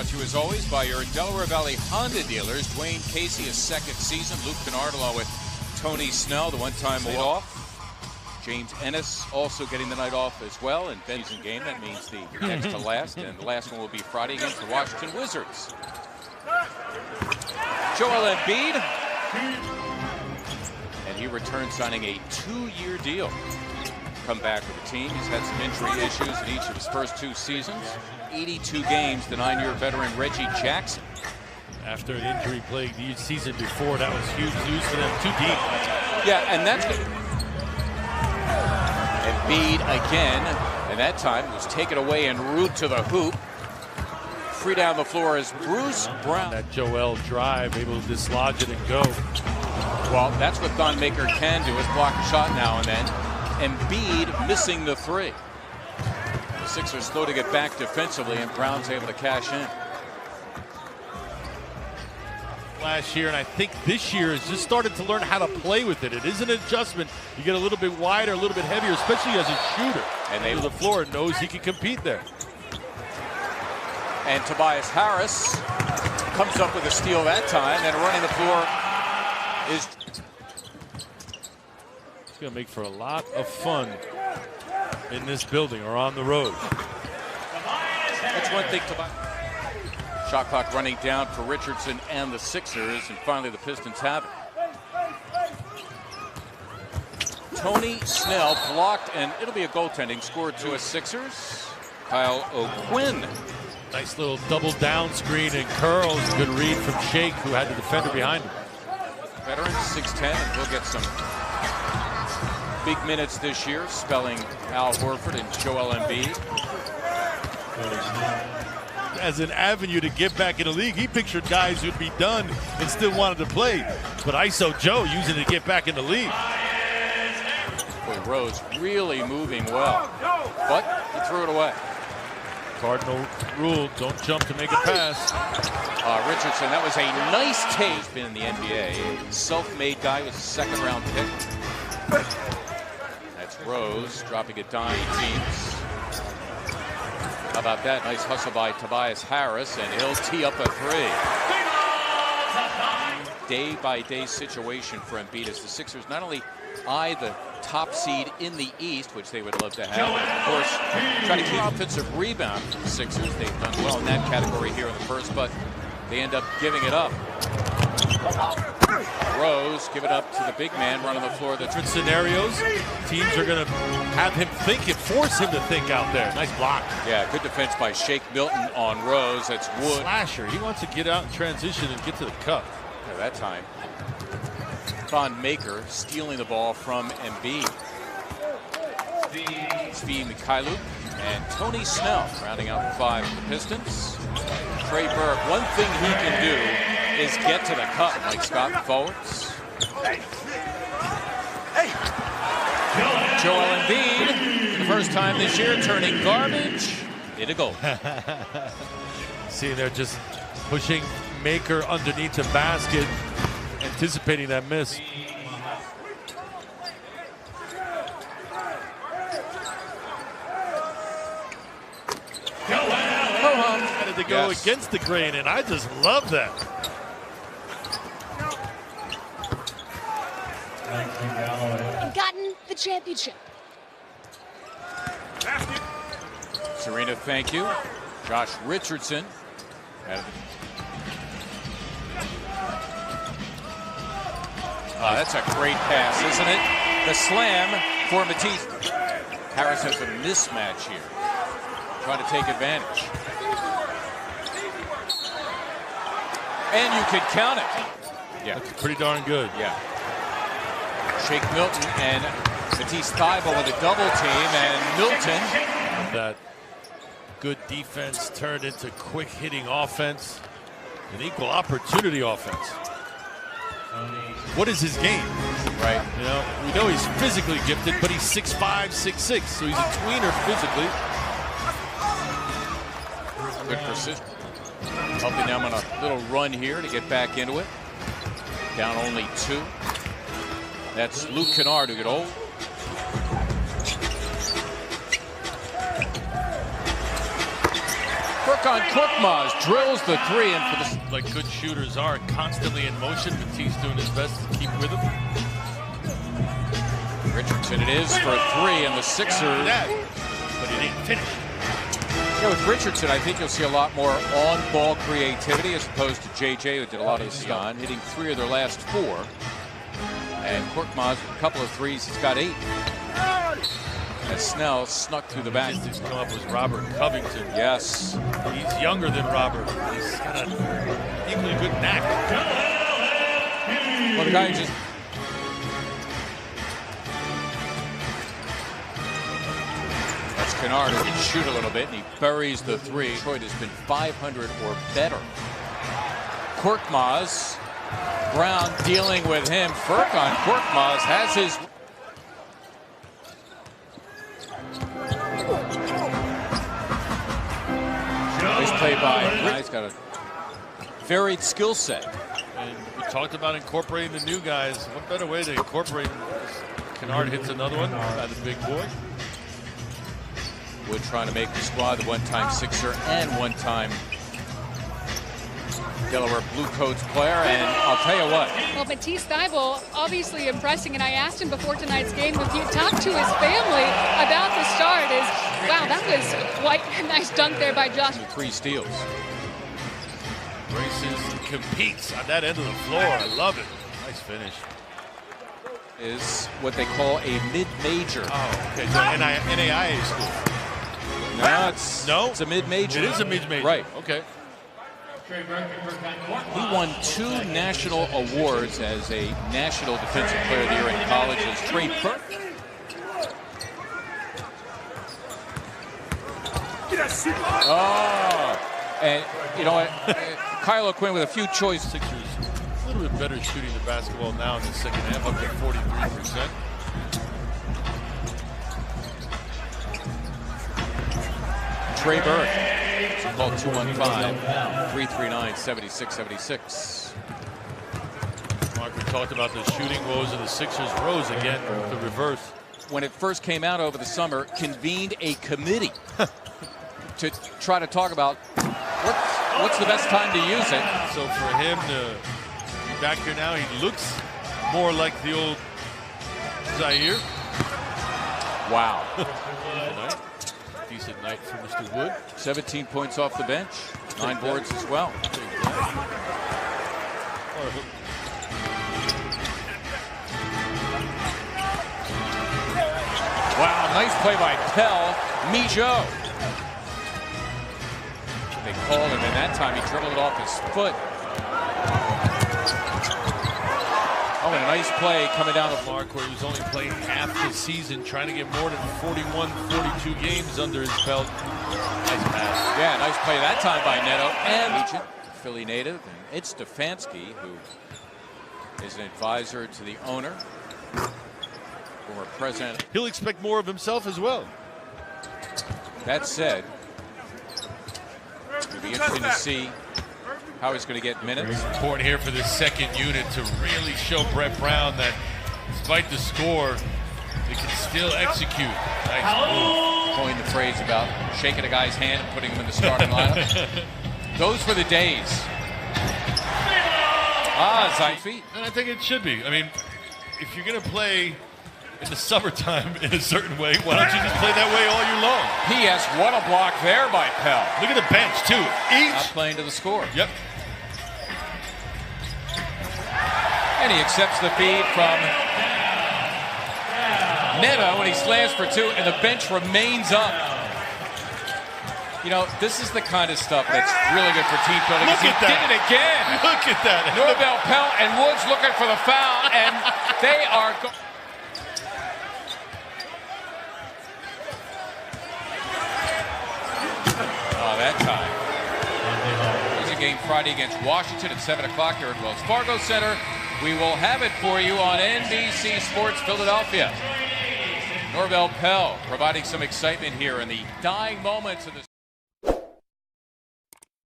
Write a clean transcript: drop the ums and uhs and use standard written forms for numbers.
Brought to you as always by your Delaware Valley Honda dealers. Dwayne Casey, his second season. Luke Kennard along with Tony Snell, the one-time off. James Ennis also getting the night off as well. In Ben's game, that means the next to last. And the last one will be Friday against the Washington Wizards. Joel Embiid. And he returns signing a 2-year deal. Come back with the team. He's had some injury issues in each of his first 2 seasons. 82 games, the 9-year veteran Reggie Jackson. After an injury-plagued season before, that was huge news for them. Too deep. Yeah, and that's good. Embiid again, and that time was taken away en route to the hoop. Free down the floor is Bruce Brown. That Joel drive, able to dislodge it and go. Well, that's what Thon Maker can do, is block a shot now and then. Embiid missing the 3. The Sixers slow to get back defensively, and Brown's able to cash in. Last year, and I think this year has just started to learn how to play with it. It is an adjustment. You get a little bit wider, a little bit heavier, especially as a shooter. And they the floor knows he can compete there. And Tobias Harris comes up with a steal that time, and running the floor is... It's going to make for a lot of fun in this building or on the road. That's one thing. Shot clock running down for Richardson and the Sixers, and finally the Pistons have it. Tony Snell blocked, and it'll be a goaltending score to a Sixers. Kyle O'Quinn. Nice little double down screen and curls. Good read from Shake, who had the defender behind him. Veteran, 6'10", and he'll get some big minutes this year, spelling Al Horford and Joel Embiid. As an avenue to get back in the league, he pictured guys who'd be done and still wanted to play. But ISO Joe using it to get back in the league. Boy, Rose really moving well, but he threw it away. Cardinal rule, don't jump to make a pass. Richardson, that was a nice take. He's been in the NBA, a self-made guy with a second-round pick. That's Rose dropping a dime teams. How about that? Nice hustle by Tobias Harris, and he'll tee up a 3. Day-by-day situation for Embiid as the Sixers not only eye the top seed in the East, which they would love to have, but of course, try to keep offensive rebound for the Sixers. They've done well in that category here in the first, but they end up giving it up. Rose give it up to the big man running the floor. The different scenarios, teams are going to have him think and force him to think out there. Nice block. Yeah, good defense by Shake Milton on Rose. That's Wood. Slasher. He wants to get out in transition and get to the cup. Yeah, that time. Thon Maker stealing the ball from Embiid. Svi Mikhailuk and Tony Snell rounding out the 5 for the Pistons. Trey Burke, one thing he can do is get to the cup, like Scott forwards. Joel Embiid, for the first time this year, turning garbage into goal. See, they're just pushing Maker underneath the basket, anticipating that miss. Had to go against the grain, and I just love that. And gotten the championship. Serena, thank you. Josh Richardson. That's a great pass, isn't it? The slam for Matisse. Harris has a mismatch here. Trying to take advantage. And you can count it. Yeah. That's pretty darn good. Yeah. Shake Milton and Matisse Thybulle with a double team, and Milton. That good defense turned into quick hitting offense, an equal opportunity offense. What is his game? Right. You know, we know he's physically gifted, but he's 6'5", 6'6", so he's a tweener physically. Good precision. Helping them on a little run here to get back into it. Down only 2. That's Luke Kennard who get old. Furkan Korkmaz drills the three, and for the like good shooters are constantly in motion. Matisse doing his best to keep with him. Richardson, it is for three, and the Sixers. But he didn't finish. Yeah, with Richardson, I think you'll see a lot more on-ball creativity as opposed to JJ, who did a lot of this on, hitting 3 of their last 4. And Korkmaz, a couple of threes, he's got 8. As Snell snuck through the back. He's come up with Robert Covington. Yes. He's younger than Robert. He's got an equally good knack. Well, the guy who just... That's Kennard, who can shoot a little bit, and he buries the 3. Detroit has been 500 or better. Korkmaz, Brown dealing with him. Furkan Korkmaz has his... Nice play by. He's got a varied skill set. And we talked about incorporating the new guys. What better way to incorporate them? Kennard hits another one by the big boy. Wood trying to make the squad, the one-time Sixer and one-time Delaware Blue Coats player, and I'll tell you what. Well, Matisse Thybulle obviously impressing, and I asked him before tonight's game if you talked to his family about the start. Wow, that was quite a nice dunk there by Josh. 3 steals. Races, competes on that end of the floor. I love it. Nice finish. Is what they call a mid-major. Oh, okay. So NAIA school. No, it's a mid-major. It is a mid-major. Right. Okay. He won 2 national awards as a National Defensive Player of the Year in colleges. Trey Burke. Oh, and you know what? Kyle O'Quinn with a few choices. Sixers a little bit better shooting the basketball now in the second half, up to 43%. Trey Burke. Call 215-339-7676. Mark, we talked about the shooting woes of the Sixers. Rose again with the reverse. When it first came out over the summer, convened a committee to try to talk about what's the best time to use it. So for him to be back here now, he looks more like the old Zaire. Wow. Decent night for Mr. Wood. 17 points off the bench, 9 boards as well. Wow, nice play by Pell. Mijo. They called him, and that time he dribbled it off his foot. Oh, and a nice play coming down the Mark, where he was only playing half the season, trying to get more than 41, 42 games under his belt. Nice pass. Yeah, nice play that time by Neto. And agent, Philly native, and it's Stefanski, who is an advisor to the owner, former president. He'll expect more of himself as well. That said, it'll be interesting to see how he's going to get minutes. Important here for this second unit to really show Brett Brown that despite the score, they can still execute. Nice move. Coined the phrase about shaking a guy's hand and putting him in the starting lineup. Those were the days. Side feet. And I think it should be. I mean, if you're going to play in the summertime in a certain way, why don't you just play that way all year long? P.S. What a block there by Pell. Look at the bench, too. Not playing to the score. Yep. And he accepts the feed from Neto, and he slams for 2, and the bench remains up. You know, this is the kind of stuff that's really good for team building. Look at that. Did it again. Look at that. Norvell Pell and Woods looking for the foul, and they are... that time. There's a game Friday against Washington at 7 o'clock here at Wells Fargo Center. We will have it for you on NBC Sports Philadelphia. Norvell Pell providing some excitement here in the dying moments of the